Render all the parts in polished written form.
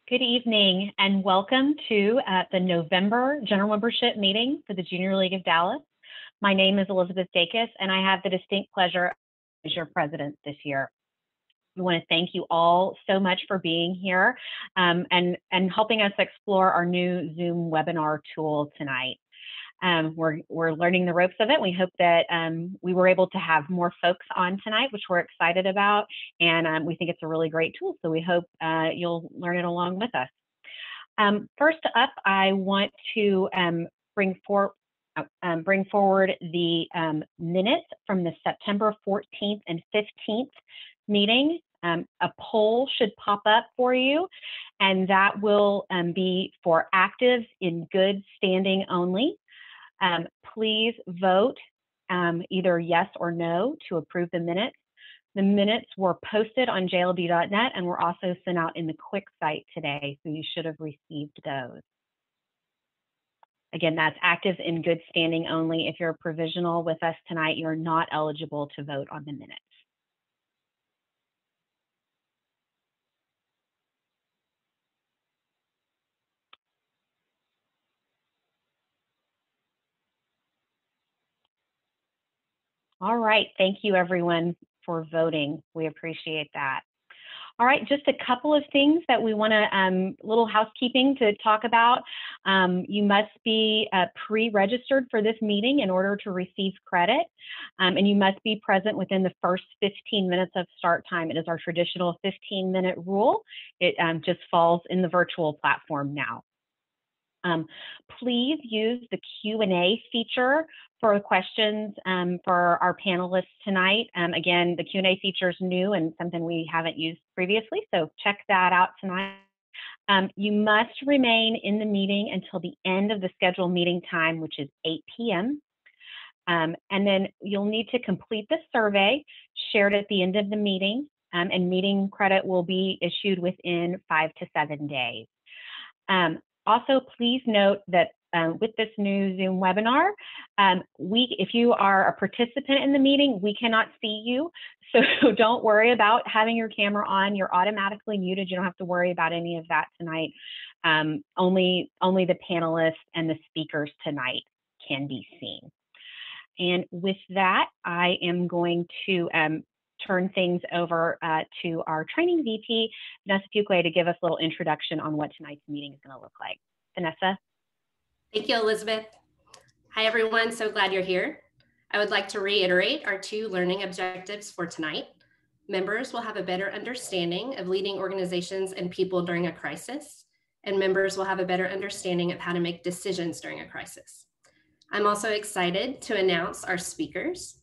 Good evening and welcome to the November General Membership Meeting for the Junior League of Dallas. My name is Elizabeth Dacus and I have the distinct pleasure as your president this year. We want to thank you all so much for being here and helping us explore our new Zoom webinar tool tonight. We're learning the ropes of it. We hope that we were able to have more folks on tonight, which we're excited about, and we think it's a really great tool. So we hope you'll learn it along with us. First up, I want to bring forward the minutes from the September 14th and 15th meeting. A poll should pop up for you, and that will be for active in good standing only. Please vote either yes or no to approve the minutes. The minutes were posted on jld.net and were also sent out in the quick site today, so you should have received those. Again, that's active in good standing only. If you're provisional with us tonight, you're not eligible to vote on the minutes. All right, thank you everyone for voting. We appreciate that. All right, just a couple of things that we want to, little housekeeping to talk about. You must be pre-registered for this meeting in order to receive credit, and you must be present within the first 15 minutes of start time. It is our traditional 15-minute rule. It just falls in the virtual platform now. Please use the Q&A feature for questions for our panelists tonight. Again, the Q&A feature is new and something we haven't used previously, so check that out tonight. You must remain in the meeting until the end of the scheduled meeting time, which is 8 p.m. And then you'll need to complete the survey shared at the end of the meeting, and meeting credit will be issued within 5 to 7 days. Also, please note that with this new Zoom webinar, if you are a participant in the meeting, we cannot see you. So don't worry about having your camera on. You're automatically muted. You don't have to worry about any of that tonight. Only the panelists and the speakers tonight can be seen. And with that, I am going to turn things over to our training VP, Vanessa Fuqua, to give us a little introduction on what tonight's meeting is going to look like. Vanessa? Thank you, Elizabeth. Hi, everyone. So glad you're here. I would like to reiterate our 2 learning objectives for tonight. Members will have a better understanding of leading organizations and people during a crisis, and members will have a better understanding of how to make decisions during a crisis. I'm also excited to announce our speakers.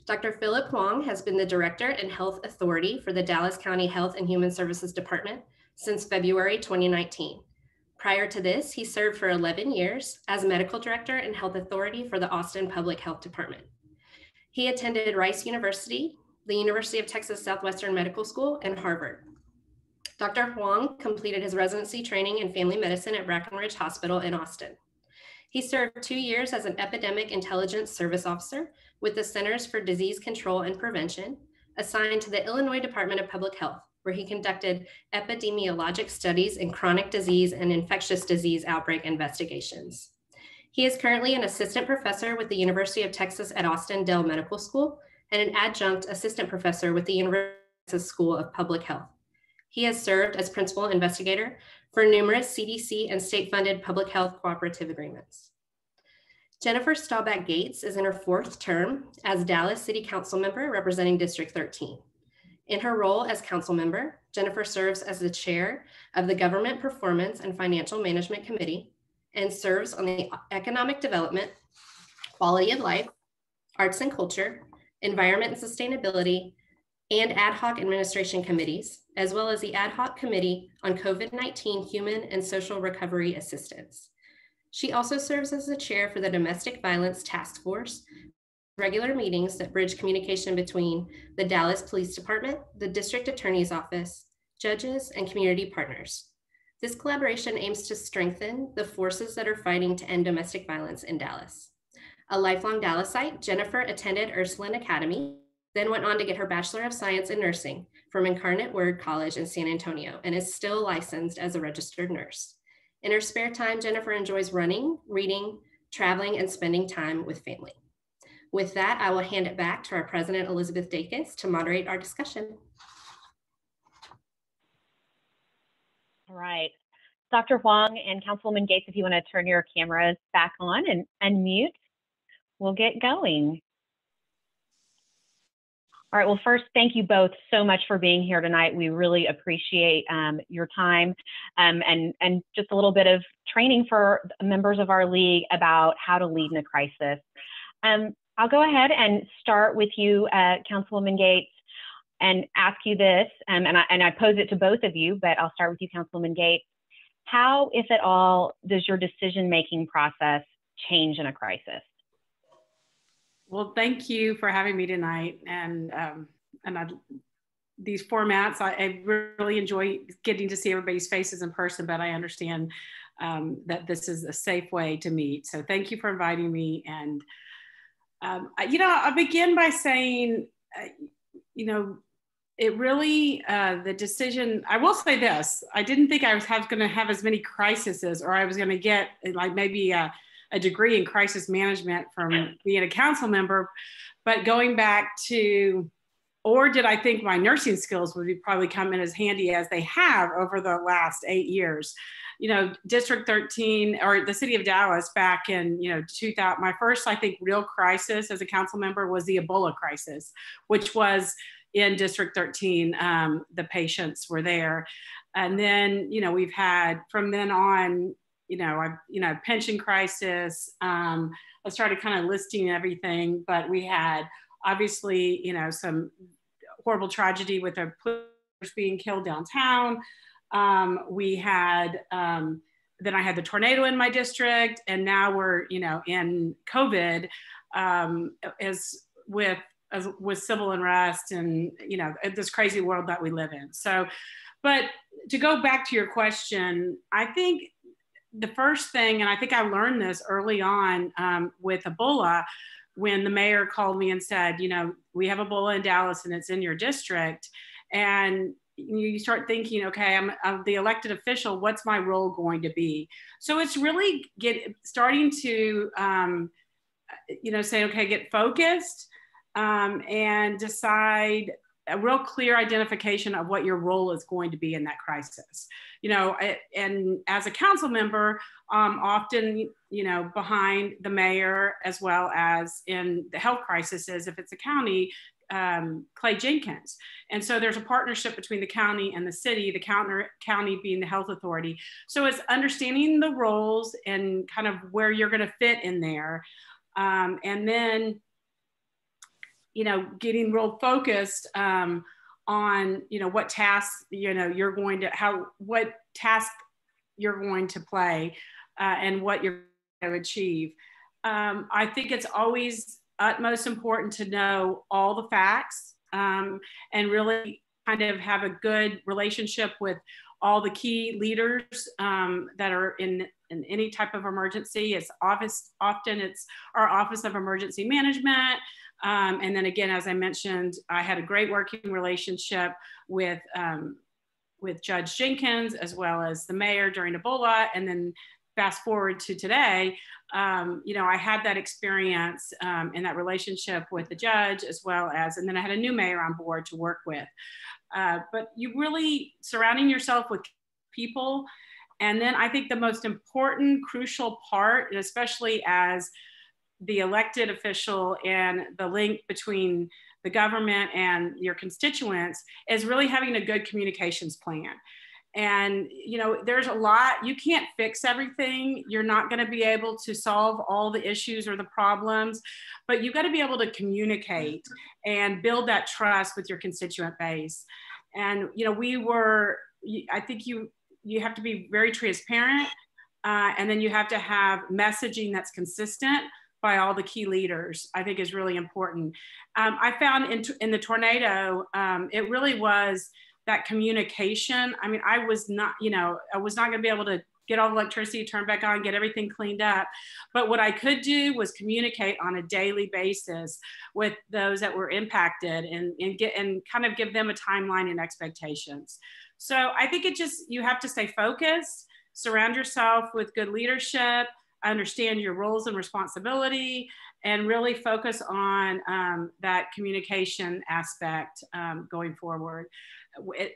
Dr. Philip Huang has been the Director and Health Authority for the Dallas County Health and Human Services Department since February 2019. Prior to this, he served for 11 years as Medical Director and Health Authority for the Austin Public Health Department. He attended Rice University, the University of Texas Southwestern Medical School, and Harvard. Dr. Huang completed his residency training in family medicine at Brackenridge Hospital in Austin. He served 2 years as an Epidemic Intelligence Service Officer with the Centers for Disease Control and Prevention, assigned to the Illinois Department of Public Health, where he conducted epidemiologic studies in chronic disease and infectious disease outbreak investigations. He is currently an assistant professor with the University of Texas at Austin Dell Medical School and an adjunct assistant professor with the University of Texas School of Public Health. He has served as principal investigator for numerous CDC and state-funded public health cooperative agreements. Jennifer Staubach Gates is in her 4th term as Dallas City Council member representing District 13. In her role as council member, Jennifer serves as the chair of the Government Performance and Financial Management Committee and serves on the Economic Development, Quality of Life, Arts and Culture, Environment and Sustainability, and Ad Hoc Administration Committees, as well as the Ad Hoc Committee on COVID-19 Human and Social Recovery Assistance. She also serves as the chair for the Domestic Violence Task Force, regular meetings that bridge communication between the Dallas Police Department, the District Attorney's Office, judges, and community partners. This collaboration aims to strengthen the forces that are fighting to end domestic violence in Dallas. A lifelong Dallasite, Jennifer attended Ursuline Academy then went on to get her Bachelor of Science in Nursing from Incarnate Word College in San Antonio and is still licensed as a registered nurse. In her spare time, Jennifer enjoys running, reading, traveling, and spending time with family. With that, I will hand it back to our President, Elizabeth Dacus, to moderate our discussion. All right. Dr. Huang and Councilwoman Gates, if you want to turn your cameras back on and unmute, we'll get going. All right, well, first, thank you both so much for being here tonight. We really appreciate your time and just a little bit of training for members of our league about how to lead in a crisis. I'll go ahead and start with you, Councilwoman Gates, and ask you this, and I pose it to both of you, but I'll start with you, Councilwoman Gates. How, if at all, does your decision-making process change in a crisis? Well, thank you for having me tonight. And these formats, I really enjoy getting to see everybody's faces in person, but I understand that this is a safe way to meet. So thank you for inviting me. And, I'll begin by saying, it really, the decision, I will say this, I didn't think I was going to have as many crises, or I was going to get like maybe a degree in crisis management from being a council member, but going back to, or did I think my nursing skills would probably come in as handy as they have over the last 8 years. District 13, or the city of Dallas back in, 2000, my first, I think, real crisis as a council member was the Ebola crisis, which was in District 13, the patients were there. And then, we've had from then on, pension crisis. I started kind of listing everything, but we had obviously, some horrible tragedy with our police being killed downtown. We had, then I had the tornado in my district, and now we're, in COVID, as with civil unrest and, this crazy world that we live in. So, but to go back to your question, I think the first thing, and I think I learned this early on with Ebola, when the mayor called me and said, we have Ebola in Dallas and it's in your district. And you start thinking, okay, I'm the elected official, what's my role going to be? So it's really starting to, say, okay, get focused and decide a real clear identification of what your role is going to be in that crisis. And as a council member, often, behind the mayor, as well as in the health crises, if it's a county, Clay Jenkins. And so there's a partnership between the county and the city, the county being the health authority. So it's understanding the roles and kind of where you're going to fit in there. And then, getting real focused on, what tasks, you're going to, what task you're going to play and what you're going to achieve. I think it's always utmost important to know all the facts and really kind of have a good relationship with all the key leaders that are in any type of emergency. Often it's our Office of Emergency Management. And then again, as I mentioned, I had a great working relationship with Judge Jenkins, as well as the mayor during Ebola. And then fast forward to today, I had that experience in that relationship with the judge, as well as, and then I had a new mayor on board to work with. But you really surrounding yourself with people. And then I think the most important, crucial part, and especially as the elected official and the link between the government and your constituents, is really having a good communications plan. And, there's a lot, you can't fix everything. You're not going to be able to solve all the issues or the problems, but you've got to be able to communicate and build that trust with your constituent base. And, I think you have to be very transparent, and then you have to have messaging that's consistent by all the key leaders, I think is really important. I found in the tornado, it really was that communication. I mean, I was not going to be able to get all the electricity turned back on, get everything cleaned up. But what I could do was communicate on a daily basis with those that were impacted and kind of give them a timeline and expectations. So I think you have to stay focused, surround yourself with good leadership, understand your roles and responsibility, and really focus on that communication aspect going forward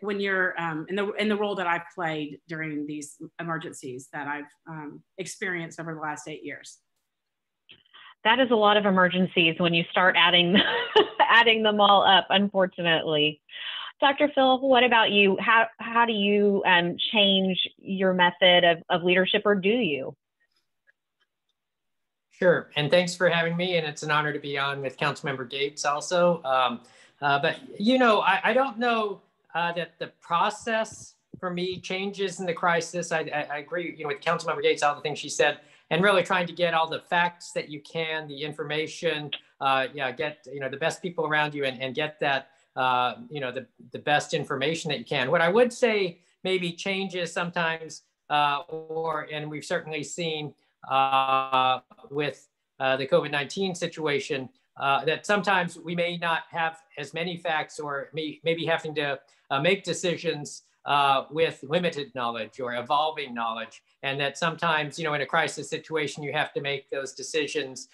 when you're in the role that I've played during these emergencies that I've experienced over the last 8 years. That is a lot of emergencies when you start adding adding them all up, unfortunately. Dr. Phil, what about you? How do you change your method of leadership, or do you? Sure, and thanks for having me, and it's an honor to be on with Councilmember Gates also. But you know, I don't know that the process for me changes in the crisis. I agree, with Councilmember Gates, all the things she said, and really trying to get all the facts that you can, the information, get the best people around you, and get that the best information that you can. What I would say maybe changes sometimes, and we've certainly seen with the COVID-19 situation, that sometimes we may not have as many facts, or maybe having to make decisions with limited knowledge or evolving knowledge. And that sometimes, in a crisis situation, you have to make those decisions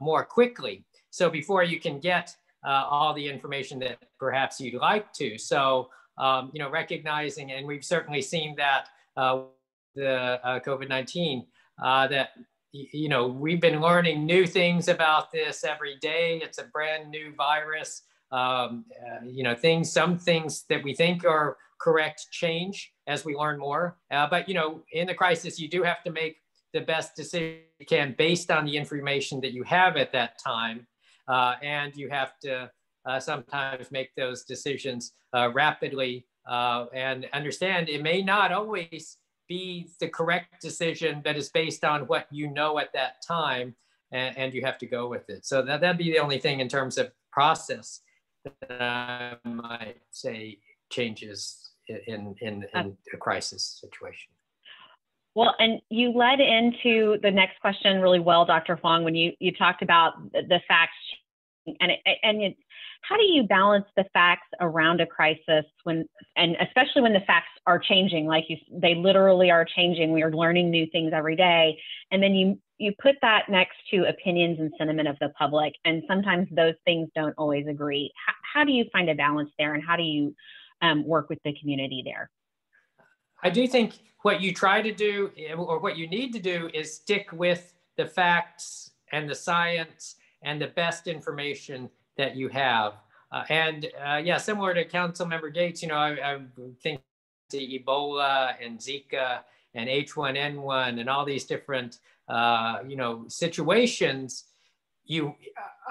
more quickly. So before you can get all the information that perhaps you'd like to. So, recognizing, and we've certainly seen that the COVID-19, that we've been learning new things about this every day. It's a brand new virus. Some things that we think are correct change as we learn more. But in the crisis, you do have to make the best decision you can based on the information that you have at that time. And you have to sometimes make those decisions rapidly and understand it may not always be the correct decision that is based on what you know at that time, and you have to go with it. So that'd be the only thing in terms of process that I might say changes in a crisis situation. Well, and you led into the next question really well, Dr. Huang, when you talked about the facts, and how do you balance the facts around a crisis and especially when the facts are changing, like they literally are changing. We are learning new things every day, and then you put that next to opinions and sentiment of the public, and sometimes those things don't always agree. How do you find a balance there, and how do you work with the community there? I do think what you try to do, or what you need to do, is stick with the facts and the science and the best information that you have. Similar to Councilmember Gates, I think to Ebola and Zika and H1N1 and all these different, situations,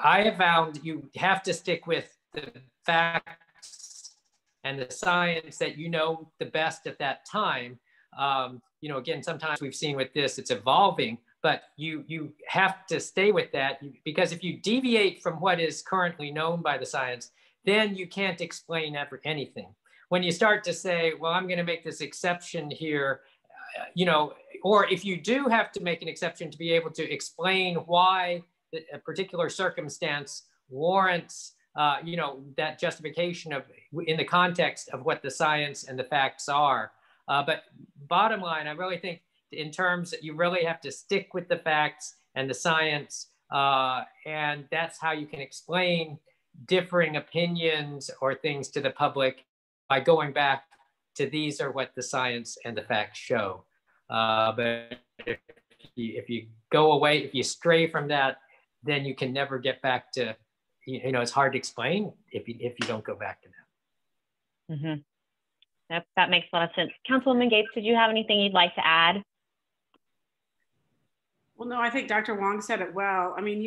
I have found you have to stick with the facts and the science that the best at that time. Again, sometimes we've seen with this, it's evolving, but you have to stay with that, because if you deviate from what is currently known by the science, then you can't explain anything. When you start to say, well, I'm going to make this exception here, or if you do have to make an exception to be able to explain why a particular circumstance warrants, that justification in the context of what the science and the facts are. But bottom line, I really think in terms that you really have to stick with the facts and the science, and that's how you can explain differing opinions or things to the public, by going back to these are what the science and the facts show. But if you go away, if you stray from that, then you can never get back to, it's hard to explain if you don't go back to that. Mm-hmm. That makes a lot of sense. Councilwoman Gates, did you have anything you'd like to add? Well, no, I think Dr. Huang said it well. I mean,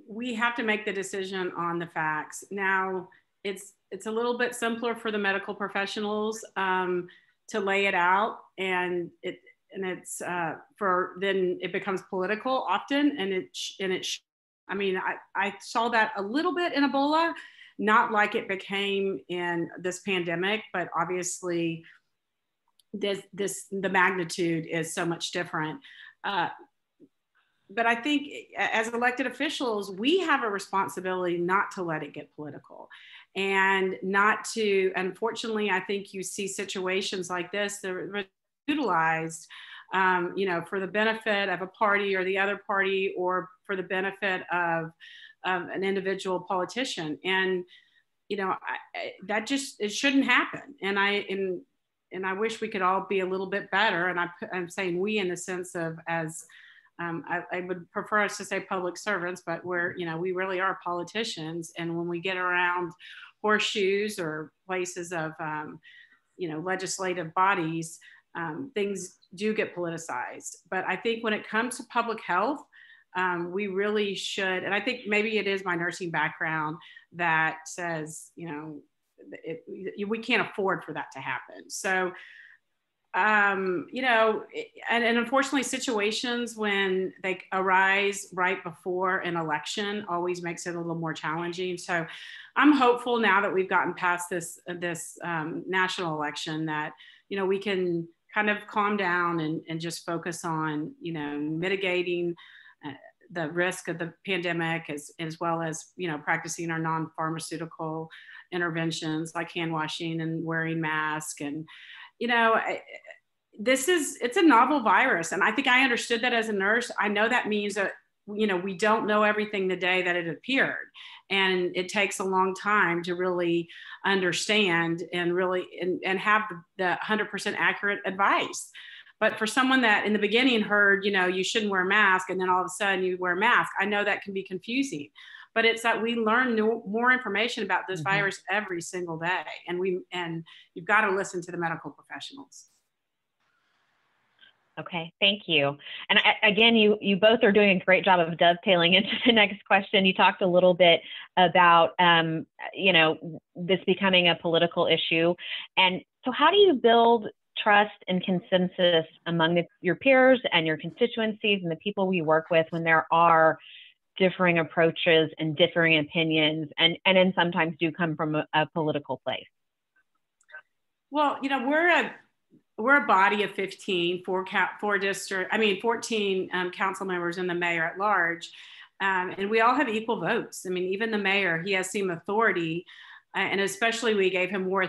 we have to make the decision on the facts. Now, it's a little bit simpler for the medical professionals to lay it out, and it's then it becomes political often, I saw that a little bit in Ebola, not like it became in this pandemic, but obviously the magnitude is so much different. But I think as elected officials, we have a responsibility not to let it get political and not to, unfortunately, I think you see situations like this that are utilized, for the benefit of a party or the other party, or for the benefit of an individual politician. And, that just, it shouldn't happen. And I wish we could all be a little bit better. And I'm saying we in the sense of as, I would prefer us to say public servants, but we really are politicians. And when we get around horseshoes or places of, legislative bodies, things do get politicized. But I think when it comes to public health, we really should, and I think maybe it is my nursing background that says, we can't afford for that to happen. So, and unfortunately situations when they arise right before an election always makes it a little more challenging. So I'm hopeful now that we've gotten past this national election that, we can kind of calm down and just focus on, mitigating the risk of the pandemic as well as, practicing our non-pharmaceutical interventions like hand washing and wearing masks. And, it's a novel virus. And I think I understood that as a nurse. I know that means that, we don't know everything the day that it appeared. And it takes a long time to really understand and really, and have the 100% accurate advice. But for someone that in the beginning heard, you shouldn't wear a mask, and then all of a sudden you wear a mask, I know that can be confusing. But it's that we learn more information about this virus every single day. And you've got to listen to the medical professionals. Okay, thank you. And again, you both are doing a great job of dovetailing into the next question. You talked a little bit about, this becoming a political issue. And so how do you build trust and consensus among your peers and your constituencies and the people we work with when there are differing approaches and differing opinions, and then sometimes do come from a political place? Well, we're a body of 14 council members and the mayor at large, and we all have equal votes. I mean, even the mayor, he has some authority, and especially we gave him more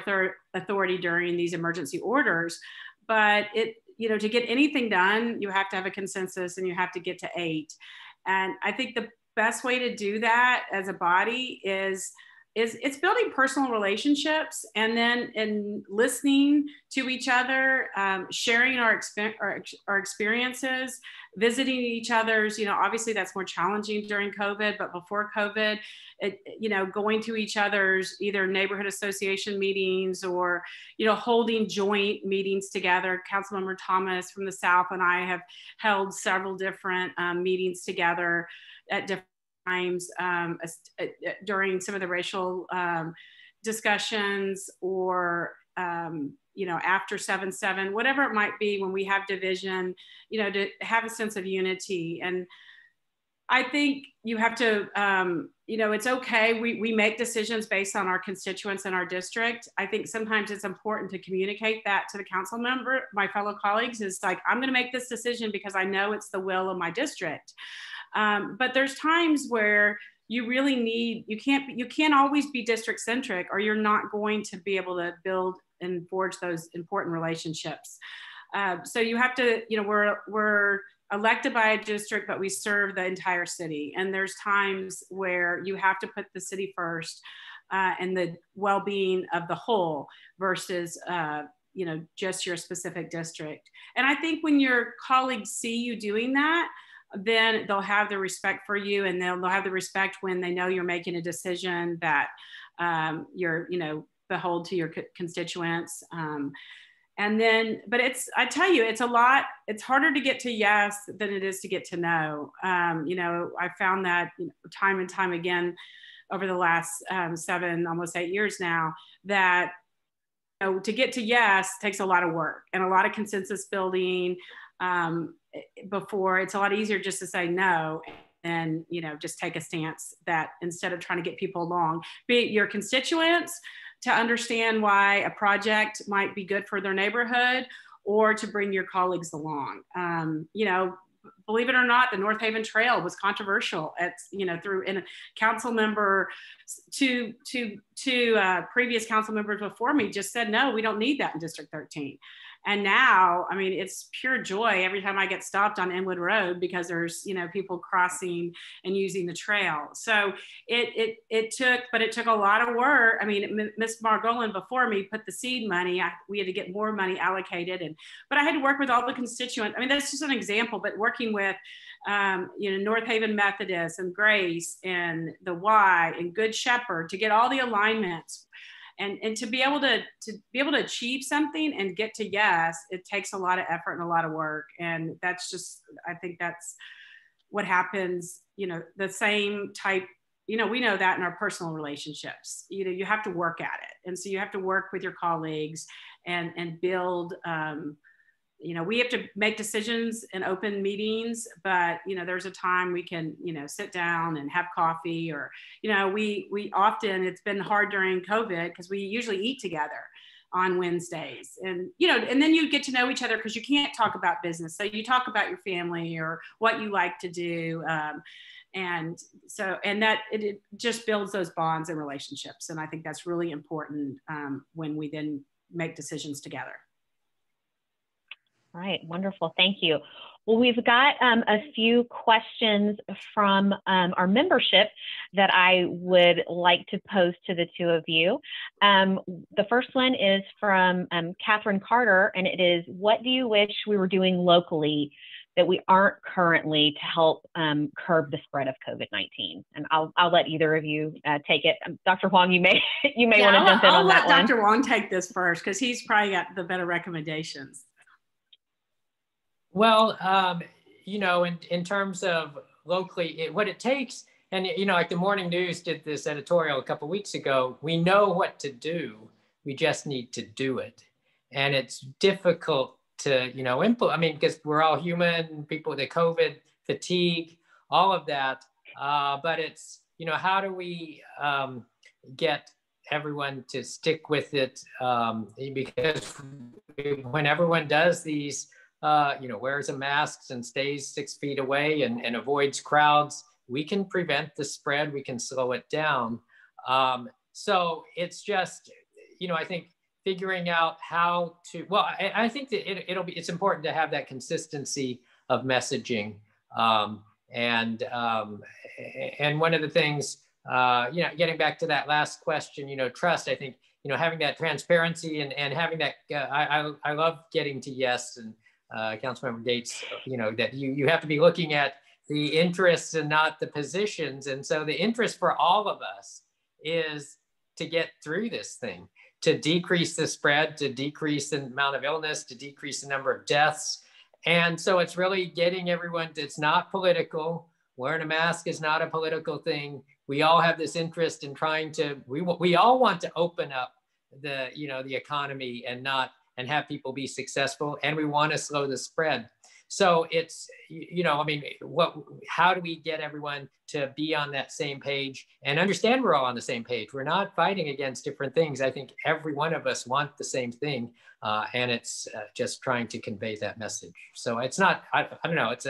authority during these emergency orders. But to get anything done, you have to have a consensus, and you have to get to 8. And I think the best way to do that as a body is it's building personal relationships, and then listening to each other, sharing our experiences, visiting each other's, obviously that's more challenging during COVID, but before COVID, going to each other's either neighborhood association meetings or, holding joint meetings together. Councilmember Thomas from the South and I have held several different meetings together at different times during some of the racial discussions, or after 7/7, whatever it might be, when we have division, to have a sense of unity. And I think you have to, it's okay. We make decisions based on our constituents in our district. I think sometimes it's important to communicate that to the council member, my fellow colleagues, is like, I'm going to make this decision because I know it's the will of my district. But there's times where you really need, you can't always be district centric, or you're not going to be able to build and forge those important relationships. So you have to, we're elected by a district, but we serve the entire city. And there's times where you have to put the city first, and the well-being of the whole versus, just your specific district. And I think when your colleagues see you doing that, then they'll have the respect for you, and they'll have the respect when they know you're making a decision that you're, behold to your constituents. And then, but I tell you, it's harder to get to yes than it is to get to no. I found that time and time again over the last 7, almost 8 years now, that to get to yes takes a lot of work and a lot of consensus building. Before, it's a lot easier just to say no and just take a stance, that instead of trying to get people along, be it your constituents to understand why a project might be good for their neighborhood, or to bring your colleagues along. You know, believe it or not, the North Haven Trail was controversial. It's, you know, through in a council member, two previous council members before me just said, no, we don't need that in District 13. And now, I mean, it's pure joy every time I get stopped on Inwood Road because there's, you know, people crossing and using the trail. So it took a lot of work. I mean, Ms. Margolin before me put the seed money. We had to get more money allocated, but I had to work with all the constituents. I mean, that's just an example, but working with, you know, North Haven Methodist and Grace and the Y and Good Shepherd to get all the alignments. And to be able to achieve something and get to yes, it takes a lot of effort and a lot of work. And that's just, I think that's what happens, you know, the same type, you know, we know that in our personal relationships, you know, you have to work at it. And so you have to work with your colleagues and build, you know, we have to make decisions in open meetings, but, you know, there's a time we can, you know, sit down and have coffee or, you know, we often, it's been hard during COVID because we usually eat together on Wednesdays and, you know, and then you get to know each other because you can't talk about business. So you talk about your family or what you like to do. And so, and that it just builds those bonds and relationships. And I think that's really important when we then make decisions together. All right, wonderful, thank you. Well, we've got a few questions from our membership that I would like to pose to the two of you. The first one is from Catherine Carter, and it is, what do you wish we were doing locally that we aren't currently to help curb the spread of COVID-19? And I'll let either of you take it. Dr. Huang, you may want to jump in on that one. I'll let Dr. Huang take this first because he's probably got the better recommendations. Well, you know, in terms of locally, what it takes, and, you know, like the Morning News did this editorial a couple of weeks ago, we know what to do, we just need to do it. And it's difficult to, you know, implement, I mean, because we're all human, people, the COVID fatigue, all of that. But it's, you know, how do we get everyone to stick with it? Because when everyone does these, you know, wears a mask and stays 6 feet away and avoids crowds, we can prevent the spread, we can slow it down. So it's just, you know, I think figuring out how to, well, I think that it's important to have that consistency of messaging. And one of the things, you know, getting back to that last question, you know, trust, I think, you know, having that transparency and having that, I love getting to yes, and Councilmember Gates, you know, that you have to be looking at the interests and not the positions. And so the interest for all of us is to get through this thing, to decrease the spread, to decrease the amount of illness, to decrease the number of deaths. And so it's really getting everyone, it's not political. Wearing a mask is not a political thing. We all have this interest in trying to, we all want to open up the, you know, the economy and have people be successful, and we want to slow the spread. So it's, you know, I mean, how do we get everyone to be on that same page and understand we're all on the same page? We're not fighting against different things. I think every one of us want the same thing, and it's just trying to convey that message. So it's not, I don't know, it's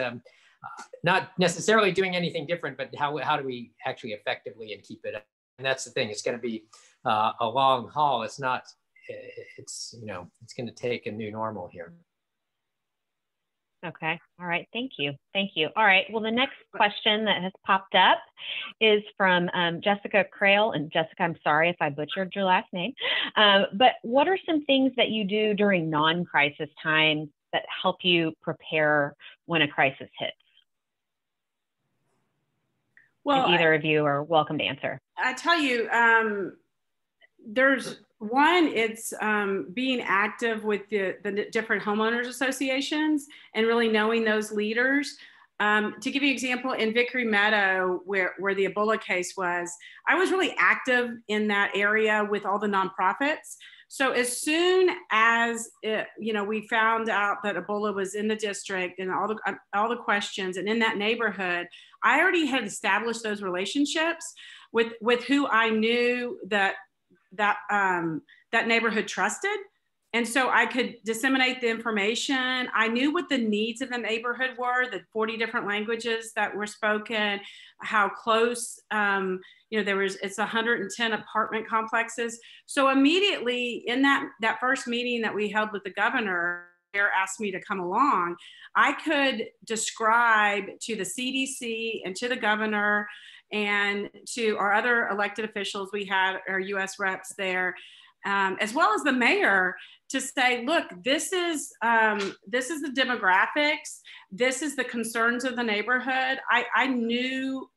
not necessarily doing anything different, but how do we actually effectively and keep it up? And that's the thing, it's going to be a long haul. It's not, it's, you know, it's going to take a new normal here. Okay. All right. Thank you. Thank you. All right. Well, the next question that has popped up is from Jessica Crail. And Jessica, I'm sorry if I butchered your last name, but what are some things that you do during non-crisis times that help you prepare when a crisis hits? Well, and either of you are welcome to answer. I tell you, there's one, it's being active with the different homeowners associations and really knowing those leaders. To give you an example, in Vickery Meadow, where the Ebola case was, I was really active in that area with all the nonprofits. So as soon as you know, we found out that Ebola was in the district and all the questions and in that neighborhood, I already had established those relationships with who I knew that neighborhood trusted. And so I could disseminate the information. I knew what the needs of the neighborhood were, the 40 different languages that were spoken, how close, it's 110 apartment complexes. So immediately in that first meeting that we held with the governor, asked me to come along, I could describe to the CDC and to the governor and to our other elected officials, we had our US reps there, as well as the mayor, to say, look, this is the demographics, this is the concerns of the neighborhood. I knew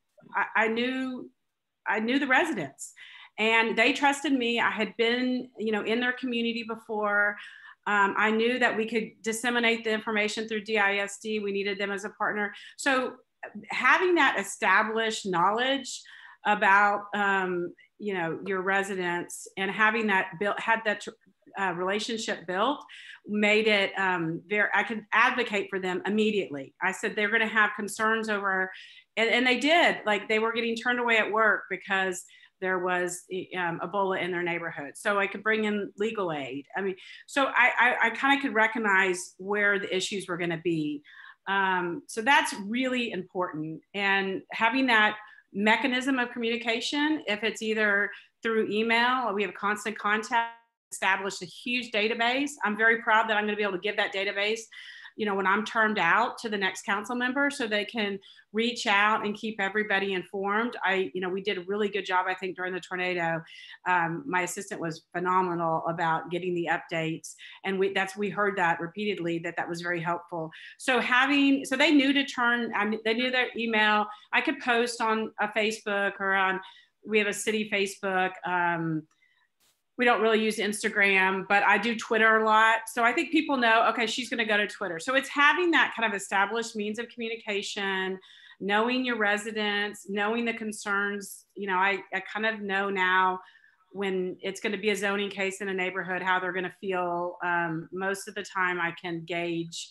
the residents, and they trusted me. I had been, in their community before. I knew that we could disseminate the information through DISD. We needed them as a partner. So having that established knowledge about, your residents, and having that relationship built, made it I could advocate for them immediately. I said, they're going to have concerns over, and they did, like they were getting turned away at work because there was Ebola in their neighborhood. So I could bring in legal aid. I mean, so I kind of could recognize where the issues were going to be. So that's really important. And having that mechanism of communication, if it's either through email or we have constant contact, established a huge database. I'm very proud that I'm going to be able to give that database, when I'm termed out, to the next council member, so they can reach out and keep everybody informed. We did a really good job, I think, during the tornado. My assistant was phenomenal about getting the updates, and we heard that repeatedly, that was very helpful. So they knew they knew their email. I could post on a Facebook or we have a city Facebook. We don't really use Instagram, but I do Twitter a lot. So I think people know, okay, she's going to go to Twitter. So it's having that kind of established means of communication, knowing your residents, knowing the concerns. I kind of know now when it's going to be a zoning case in a neighborhood, how they're going to feel. Most of the time I can gauge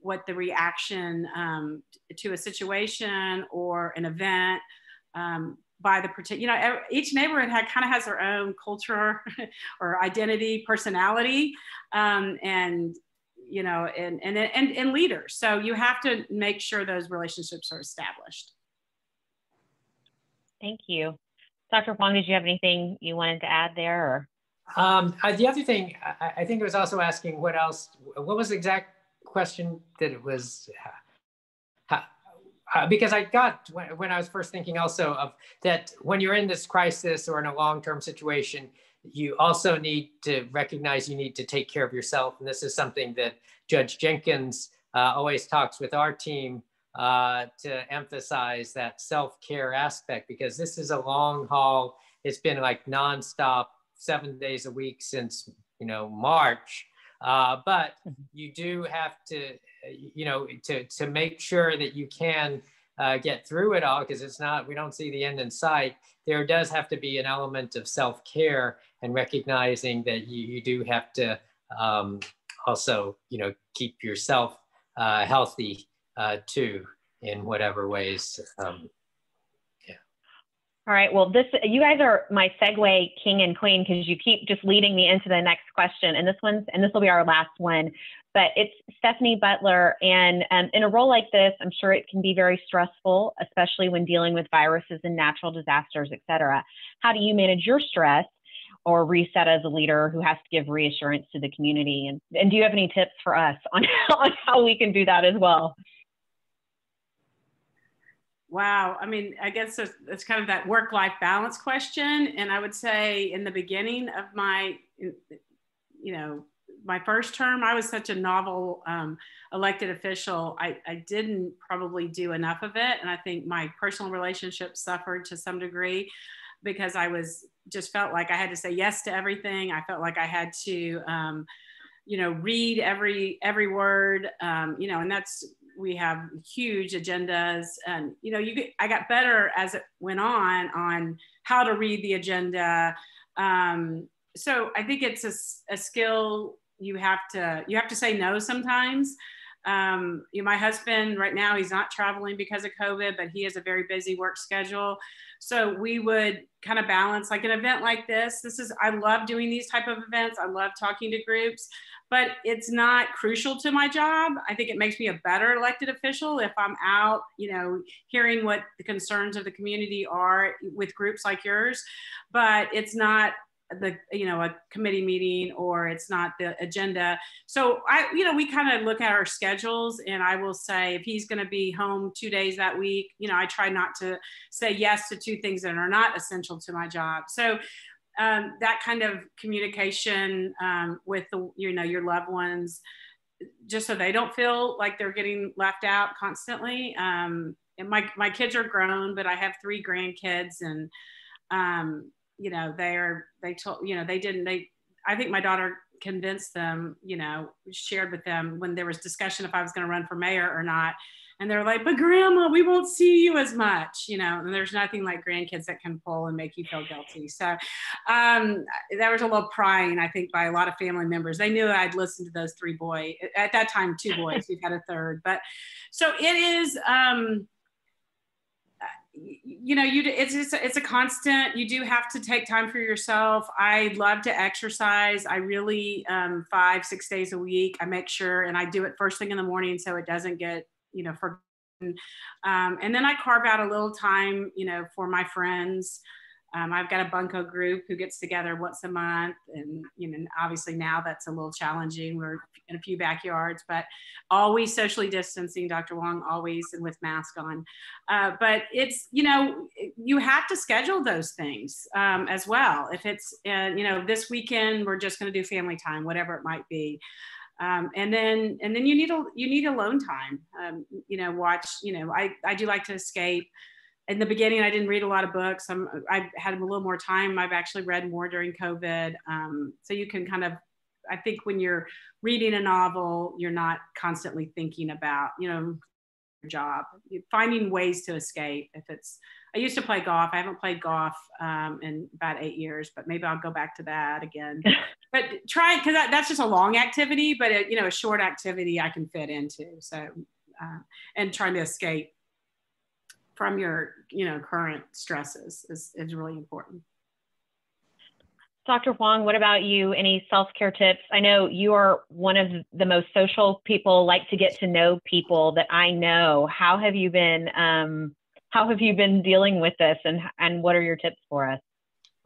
what the reaction to a situation or an event by the particular, each neighborhood kind of has their own culture or identity, personality, and leaders. So you have to make sure those relationships are established. Thank you. Dr. Huang, did you have anything you wanted to add there? Or? The other thing, I think it was also asking what was the exact question that it was? Because I got, when I was first thinking also of that, when you're in this crisis or in a long-term situation, you also need to recognize you need to take care of yourself. And this is something that Judge Jenkins always talks with our team to emphasize, that self-care aspect, because this is a long haul. It's been like nonstop, 7 days a week since, March. But you do have to, to make sure that you can get through it all, because we don't see the end in sight. There does have to be an element of self-care and recognizing that you do have to also, keep yourself healthy too, in whatever ways. All right, well, you guys are my segue king and queen, because you keep just leading me into the next question. And this will be our last one, but it's Stephanie Butler. And in a role like this, I'm sure it can be very stressful, especially when dealing with viruses and natural disasters, et cetera. How do you manage your stress or reset as a leader who has to give reassurance to the community? And do you have any tips for us on how we can do that as well? Wow. I mean, I guess it's kind of that work-life balance question. And I would say in the beginning of my first term, I was such a novel elected official. I didn't probably do enough of it. And I think my personal relationships suffered to some degree, because I just felt like I had to say yes to everything. I felt like I had to, read every word, and we have huge agendas, and I got better as it went on how to read the agenda. So I think it's a skill. You have to say no sometimes, My husband right now, he's not traveling because of COVID, but he has a very busy work schedule. So we would kind of balance like an event like this. I love doing these type of events. I love talking to groups, but it's not crucial to my job. I think it makes me a better elected official if I'm out, hearing what the concerns of the community are with groups like yours, but it's not a committee meeting, or it's not the agenda. So we kind of look at our schedules, and I will say if he's going to be home 2 days that week, I try not to say yes to 2 things that are not essential to my job. So that kind of communication with your loved ones, just so they don't feel like they're getting left out constantly. And my kids are grown, but I have 3 grandkids, and I think my daughter convinced them, shared with them when there was discussion if I was going to run for mayor or not. And they're like, but grandma, we won't see you as much, and there's nothing like grandkids that can pull and make you feel guilty. So there was a little prying, I think, by a lot of family members. They knew I'd listened to those 3 boys, at that time, 2 boys, we've had a 3rd. But so it is, it's a constant. You do have to take time for yourself. I love to exercise. I really 5-6 days a week. I make sure, and I do it first thing in the morning so it doesn't get forgotten. And then I carve out a little time, for my friends. I've got a bunco group who gets together once a month, and obviously now that's a little challenging. We're in a few backyards, but always socially distancing, Dr. Wong, always, and with mask on. But it's, you have to schedule those things as well. If it's, this weekend we're just going to do family time, whatever it might be. And then you need alone time. Watch. I do like to escape. In the beginning, I didn't read a lot of books. I had a little more time. I've actually read more during COVID. So you can kind of, I think when you're reading a novel, you're not constantly thinking about, your job. You're finding ways to escape. I used to play golf. I haven't played golf in about 8 years, but maybe I'll go back to that again. But try, because that's just a long activity, but a short activity I can fit into. So, and trying to escape from your, current stresses is really important. Dr. Huang, what about you? Any self-care tips? I know you are one of the most social people, like to get to know people that I know. How have you been dealing with this, and what are your tips for us?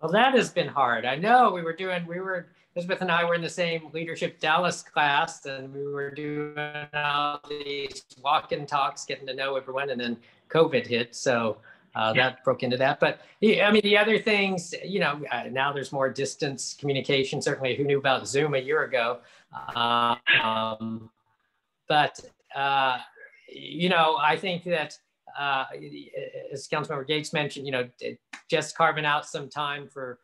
Well, that has been hard. I know Elizabeth and I were in the same Leadership Dallas class, and we were doing all these walk-in talks, getting to know everyone, and then COVID hit. So that broke into that. But I mean, the other things, now there's more distance communication. Certainly, who knew about Zoom a year ago? But I think that as Councilmember Gates mentioned, just carving out some time for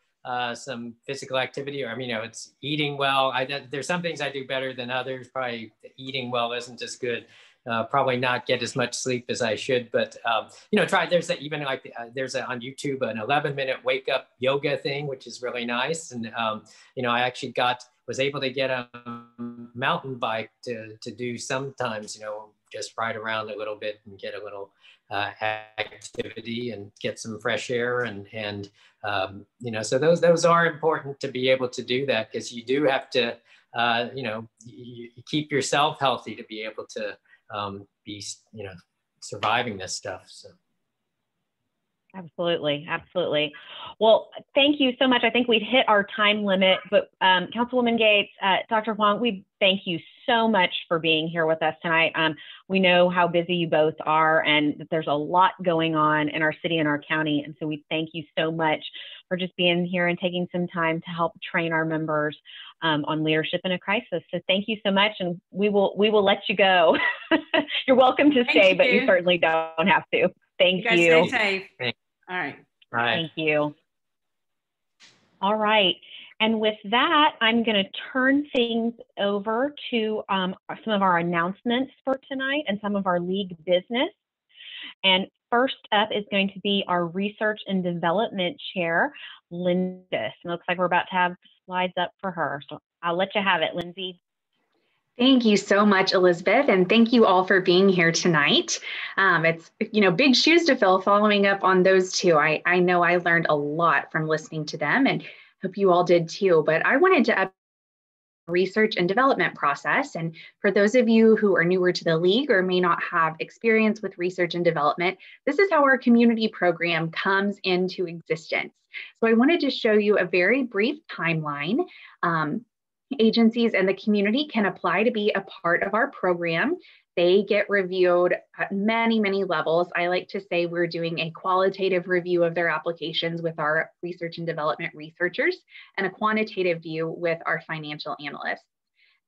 some physical activity, or it's eating well. There's some things I do better than others. Probably eating well isn't as good. Probably not get as much sleep as I should, but try. There's on YouTube an 11-minute wake up yoga thing, which is really nice. And I actually was able to get a mountain bike to do sometimes. Just ride around a little bit and get a little activity and get some fresh air and so those are important to be able to do that, because you do have to you keep yourself healthy to be able to be surviving this stuff. So absolutely. Well, thank you so much. I think we've hit our time limit, but Councilwoman Gates, Dr. Huang, we thank you so much for being here with us tonight. We know how busy you both are, and that there's a lot going on in our city and our county. And so we thank you so much for just being here and taking some time to help train our members on leadership in a crisis. So thank you so much, and we will let you go. You're welcome to stay, but you certainly don't have to. Thank you. You guys stay safe. Thanks. All right. Thank you. All right. And with that, I'm going to turn things over to some of our announcements for tonight and some of our league business. And first up is going to be our Research and Development Chair, Linda. It looks like we're about to have slides up for her. So I'll let you have it, Lindsay. Thank you so much, Elizabeth, and thank you all for being here tonight. It's big shoes to fill following up on those two. I know I learned a lot from listening to them, and hope you all did too. But I wanted to research and development process. And for those of you who are newer to the league or may not have experience with research and development, this is how our community program comes into existence. So I wanted to show you a very brief timeline. Agencies and the community can apply to be a part of our program. They get reviewed at many, many levels. I like to say we're doing a qualitative review of their applications with our research and development researchers and a quantitative view with our financial analysts.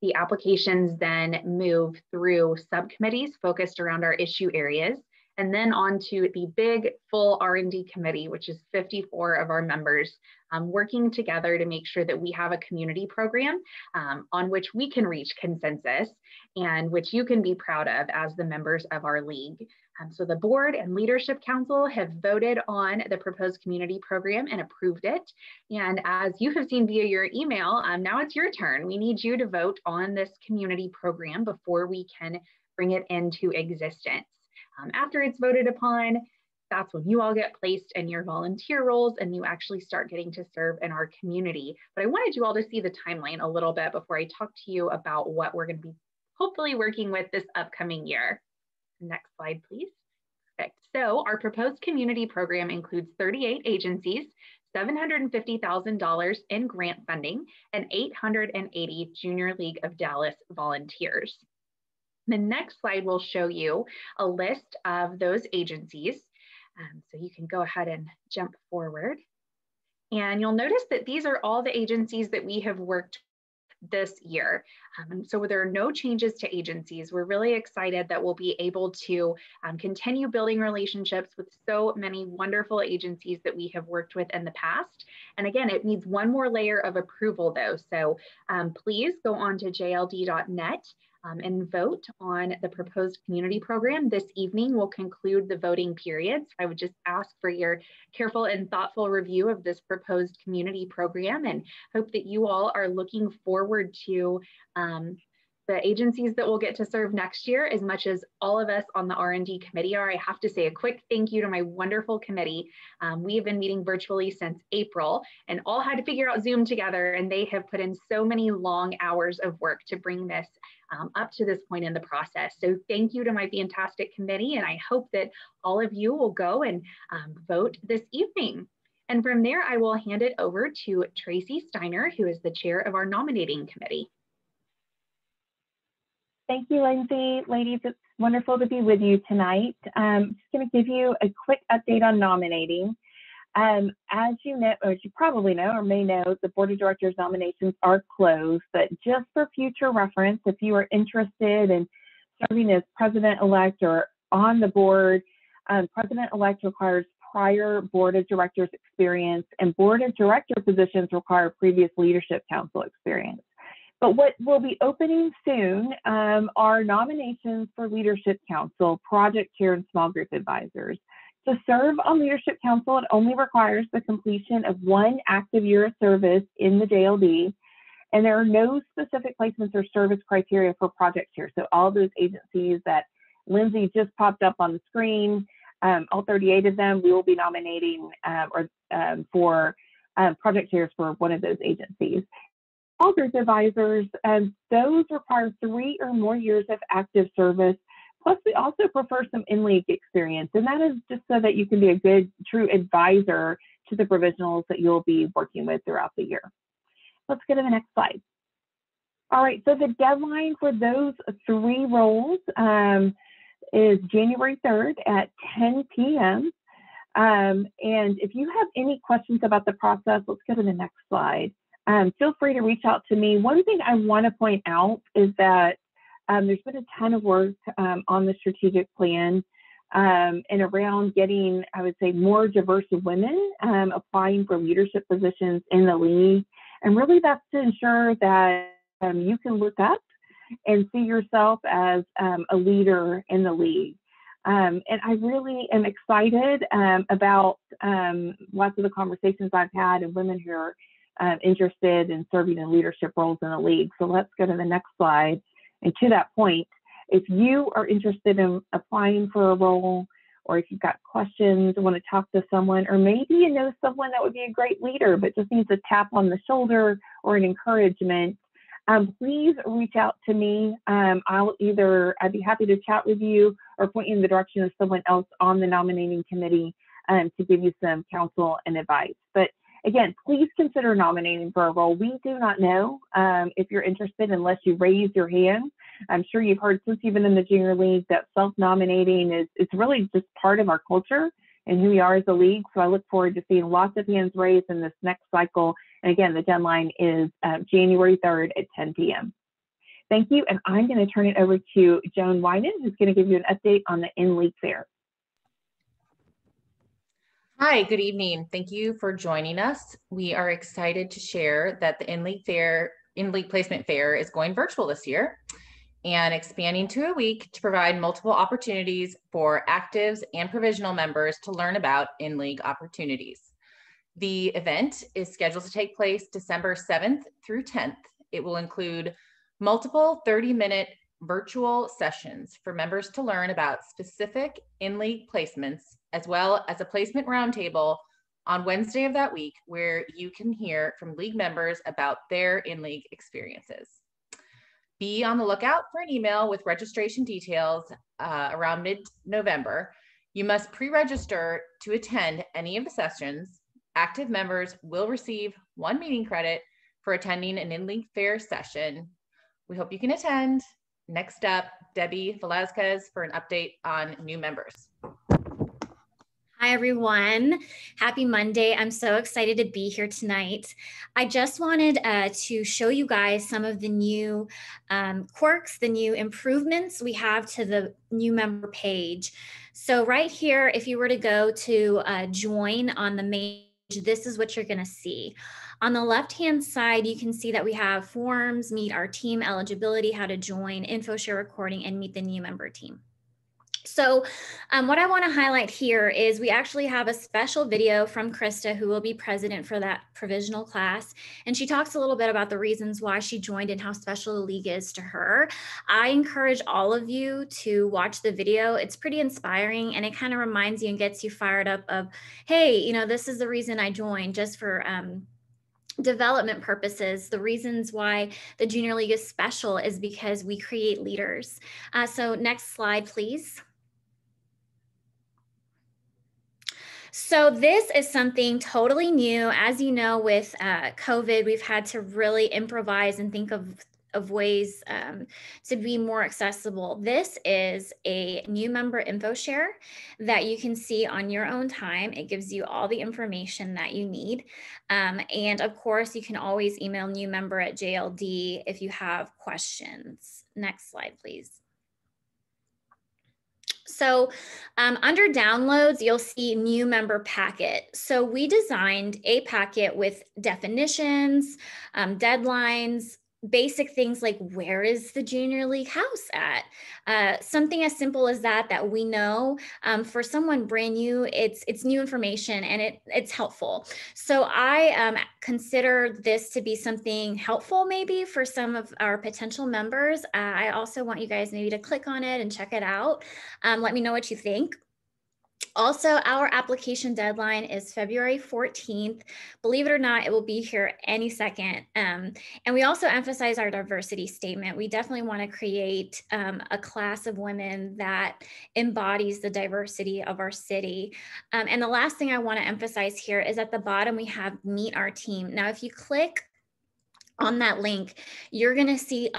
The applications then move through subcommittees focused around our issue areas, and then on to the big full R&D committee, which is 54 of our members working together to make sure that we have a community program on which we can reach consensus and which you can be proud of as the members of our league. So the board and leadership council have voted on the proposed community program and approved it. And as you have seen via your email, now it's your turn. We need you to vote on this community program before we can bring it into existence. After it's voted upon, that's when you all get placed in your volunteer roles and you actually start getting to serve in our community. But I wanted you all to see the timeline a little bit before I talk to you about what we're going to be hopefully working with this upcoming year. Next slide, please. Perfect. So our proposed community program includes 38 agencies, $750,000 in grant funding, and 880 Junior League of Dallas volunteers. The next slide will show you a list of those agencies. So you can go ahead and jump forward. And you'll notice that these are all the agencies that we have worked this year. So there are no changes to agencies. We're really excited that we'll be able to continue building relationships with so many wonderful agencies that we have worked with in the past. And again, it needs one more layer of approval though. So please go on to jld.net and vote on the proposed community program. This evening will conclude the voting period. So I would just ask for your careful and thoughtful review of this proposed community program and hope that you all are looking forward to the agencies that will get to serve next year as much as all of us on the R&D committee are. I have to say a quick thank you to my wonderful committee. We have been meeting virtually since April and all had to figure out Zoom together, and they have put in so many long hours of work to bring this up to this point in the process. So thank you to my fantastic committee, and I hope that all of you will go and vote this evening. And from there, I will hand it over to Tracy Steiner, who is the chair of our nominating committee. Thank you, Lindsay. Ladies, it's wonderful to be with you tonight. I'm just going to give you a quick update on nominating. As you know, or as you probably know or may know, the Board of Directors nominations are closed, but just for future reference, if you are interested in serving as President-elect or on the board, President-elect requires prior Board of Directors experience, and Board of Director positions require previous Leadership Council experience. But what will be opening soon are nominations for Leadership Council, Project Chair, and Small Group Advisors. To serve on Leadership Council, it only requires the completion of 1 active year of service in the JLD, and there are no specific placements or service criteria for Project Chair. So all those agencies that Lindsay just popped up on the screen, all 38 of them, we will be nominating for Project Chairs for one of those agencies. Small Group Advisors, those require 3 or more years of active service. Plus, we also prefer some in-league experience, and that is just so that you can be a good, true advisor to the provisionals that you'll be working with throughout the year. Let's go to the next slide. All right, so the deadline for those 3 roles is January 3rd at 10 p.m. And if you have any questions about the process, let's go to the next slide. Feel free to reach out to me. One thing I want to point out is that there's been a ton of work on the strategic plan and around getting, I would say, more diverse women applying for leadership positions in the league. And really that's to ensure that you can look up and see yourself as a leader in the league. And I really am excited about lots of the conversations I've had and women who are interested in serving in leadership roles in the league. So let's go to the next slide. And to that point, if you are interested in applying for a role, or if you've got questions, want to talk to someone, or maybe you know someone that would be a great leader but just needs a tap on the shoulder or an encouragement, please reach out to me. I'd be happy to chat with you or point you in the direction of someone else on the nominating committee to give you some counsel and advice. But again, please consider nominating for a role. We do not know if you're interested unless you raise your hand. I'm sure you've heard since you've been in the Junior League that self-nominating is really just part of our culture and who we are as a league. So I look forward to seeing lots of hands raised in this next cycle. And again, the deadline is January 3rd at 10 p.m. Thank you. And I'm going to turn it over to Joan Wyman, who's going to give you an update on the in-league fair. Hi, good evening. Thank you for joining us. We are excited to share that the in-league placement fair is going virtual this year and expanding to a week to provide multiple opportunities for actives and provisional members to learn about in-league opportunities. The event is scheduled to take place December 7th through 10th. It will include multiple 30-minute virtual sessions for members to learn about specific in-league placements, as well as a placement roundtable on Wednesday of that week, where you can hear from league members about their in-league experiences. Be on the lookout for an email with registration details around mid-November. You must pre-register to attend any of the sessions. Active members will receive 1 meeting credit for attending an in-league fair session. We hope you can attend. Next up, Debbie Velazquez for an update on new members. Hi, everyone. Happy Monday. I'm so excited to be here tonight. I just wanted to show you guys some of the new quirks, the new improvements we have to the new member page. So right here, if you were to go to join on the main page, this is what you're going to see. On the left-hand side, you can see that we have forms, meet our team, eligibility, how to join, info share recording, and meet the new member team. So what I want to highlight here is we actually have a special video from Krista, who will be president for that provisional class. And she talks a little bit about the reasons why she joined and how special the league is to her. I encourage all of you to watch the video. It's pretty inspiring, and it kind of reminds you and gets you fired up of, hey, you know, this is the reason I joined, just for development purposes. The reasons why the Junior League is special is because we create leaders. So next slide, please. So this is something totally new. As you know, with COVID, we've had to really improvise and think of ways to be more accessible. This is a new member info share that you can see on your own time. It gives you all the information that you need. And of course, you can always email new member at JLD if you have questions. Next slide, please. So under downloads, you'll see new member packet. So we designed a packet with definitions, deadlines, basic things like where is the Junior League house at? Something as simple as that we know for someone brand new, it's new information and it's helpful. So I consider this to be something helpful maybe for some of our potential members. I also want you guys maybe to click on it and check it out. Let me know what you think. Also, our application deadline is February 14th. Believe it or not, it will be here any second. And we also emphasize our diversity statement. We definitely want to create a class of women that embodies the diversity of our city. And the last thing I want to emphasize here is at the bottom, we have meet our team. Now, if you click on that link, you're going to see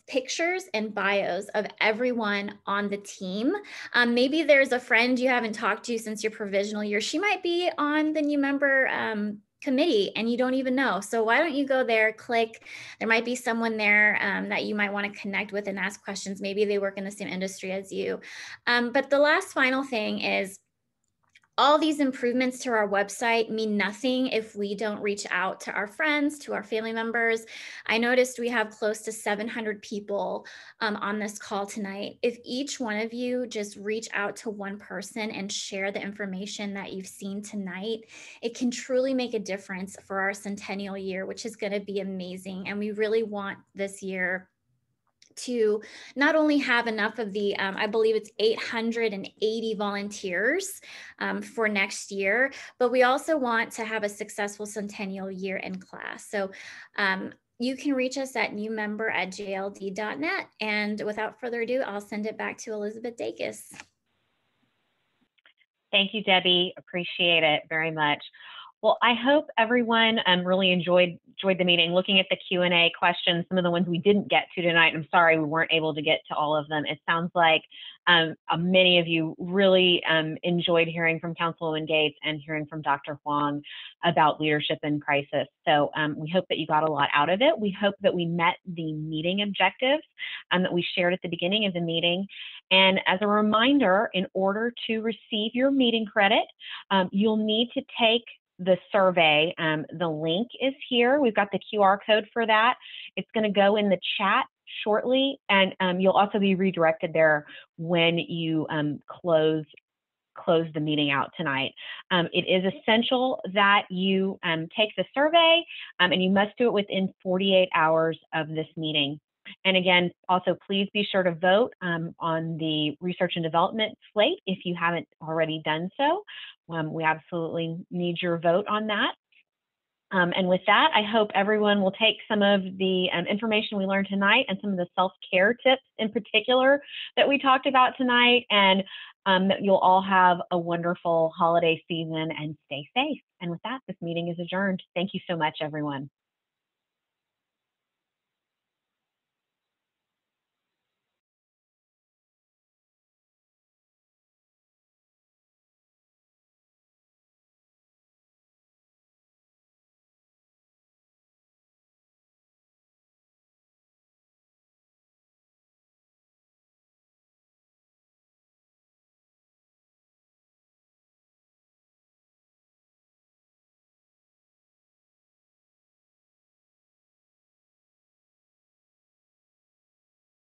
pictures and bios of everyone on the team. Maybe there's a friend you haven't talked to since your provisional year. She might be on the new member committee and you don't even know. So why don't you go there, click. There might be someone there that you might want to connect with and ask questions. Maybe they work in the same industry as you. But the last final thing is, all these improvements to our website mean nothing if we don't reach out to our friends, to our family members. I noticed we have close to 700 people on this call tonight. If each one of you just reach out to one person and share the information that you've seen tonight, it can truly make a difference for our centennial year, which is going to be amazing. And we really want this year to not only have enough of the, I believe it's 880 volunteers for next year, but we also want to have a successful centennial year-end class. So you can reach us at newmember@jld.net. And without further ado, I'll send it back to Elizabeth Dacus. Thank you, Debbie. Appreciate it very much. Well, I hope everyone really enjoyed the meeting. Looking at the Q&A questions, some of the ones we didn't get to tonight, I'm sorry we weren't able to get to all of them. It sounds like many of you really enjoyed hearing from Councilwoman Gates and hearing from Dr. Huang about leadership in crisis. So we hope that you got a lot out of it. We hope that we met the meeting objectives that we shared at the beginning of the meeting. And as a reminder, in order to receive your meeting credit, you'll need to take the survey. The link is here. We've got the QR code for that. It's going to go in the chat shortly, and you'll also be redirected there when you close the meeting out tonight. It is essential that you take the survey, and you must do it within 48 hours of this meeting. And again, also please be sure to vote on the research and development slate if you haven't already done so. We absolutely need your vote on that. And with that, I hope everyone will take some of the information we learned tonight and some of the self-care tips in particular that we talked about tonight, and that you'll all have a wonderful holiday season and stay safe. And with that, this meeting is adjourned. Thank you so much, everyone.